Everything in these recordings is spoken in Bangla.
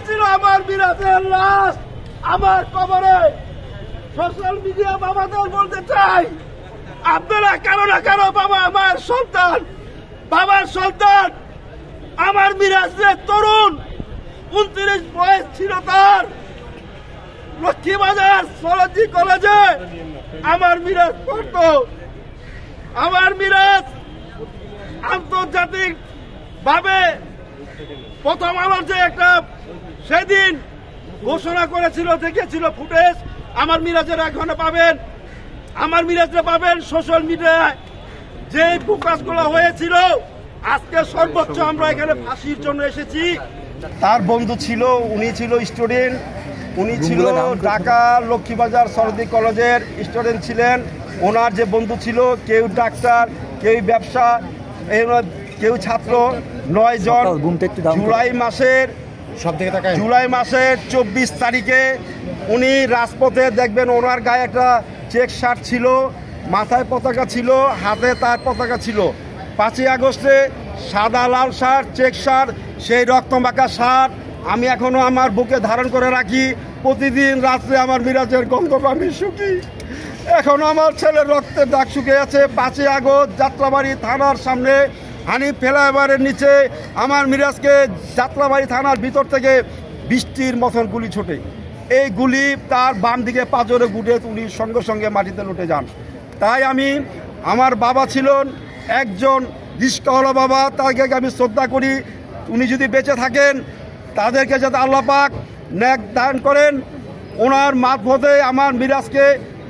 ছিল আমার মিরাজের লাশ আমার কবরে। সোশ্যাল মিডিয়া বাবাদের বলতে চাই, আপনারা কারো না কারো বাবা মায়ের সন্তান, বাবার সন্তান। আমার মিরাজের তরুণ 29 বয়স ছিল তার, লক্ষ্মীবাজার সরজি কলেজে আমার মিরাজ পড়তো। আমার মিরাজ আন্তর্জাতিক ভাবে প্রথম আলোর যে একটা সেদিন ঘোষণা করেছিল, দেখেছিল ফুটেজ, আমার মিরাজের এখনো পাবেন, আমার মিরাজে পাবেন সোশ্যাল মিডিয়ায় যে প্রকাশগুলো হয়েছিল। আজকে সর্বোচ্চ আমরা এখানে ফাঁসির জন্য এসেছি। তার বন্ধু ছিল, উনি ছিল স্টুডেন্ট, উনি ছিল ঢাকা লক্ষ্মীবাজার সরদি কলেজের স্টুডেন্ট ছিলেন। ওনার যে বন্ধু ছিল, কেউ ডাক্তার, কেউ ব্যবসা, কেউ ছাত্র। 9 জন জুলাই মাসের 24 তারিখে উনি রাজপথে দেখবেন, ওনার গায়ে একটা চেক শার্ট ছিল, মাথায় পতাকা ছিল, হাতে তার পতাকা ছিল। 5ই আগস্টে সাদা লাল শার্ট, চেক শার্ট, সেই রক্তমাখা শার্ট আমি এখনো আমার বুকে ধারণ করে রাখি। প্রতিদিন রাত্রে আমার মিরাজের গন্ধ আমি শুকি। এখনো আমার ছেলের রক্তের দাগ শুকিয়ে আছে। 5ই আগস্ট যাত্রাবাড়ি থানার সামনে হানি ফ্লাইওভারের নিচে আমার মিরাজকে যাত্রাবাড়ি থানার ভিতর থেকে বৃষ্টির মতন গুলি ছোটে। এই গুলি তার বাম দিকে পাঁজরে গুটে উনি সঙ্গে সঙ্গে মাটিতে লুটে যান। তাই আমার বাবা ছিলেন একজন রিস্কাওয়ালা বাবা, তাকে আমি শ্রদ্ধা করি। উনি যদি বেঁচে থাকেন, তাদেরকে যাতে আল্লাহ পাক নেক দান করেন। ওনার মারফতে আমার মিরাজকে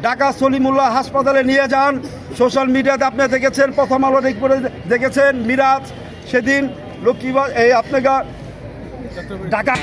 ঢাকা সলিমুল্লাহ হাসপাতালে নিয়ে যান। সোশ্যাল মিডিয়াতে আপনি দেখেছেন, প্রথম আলো দেখেছেন, মিরাজ সেদিন লক্ষ্মীবাজার আপনাকে ঢাকা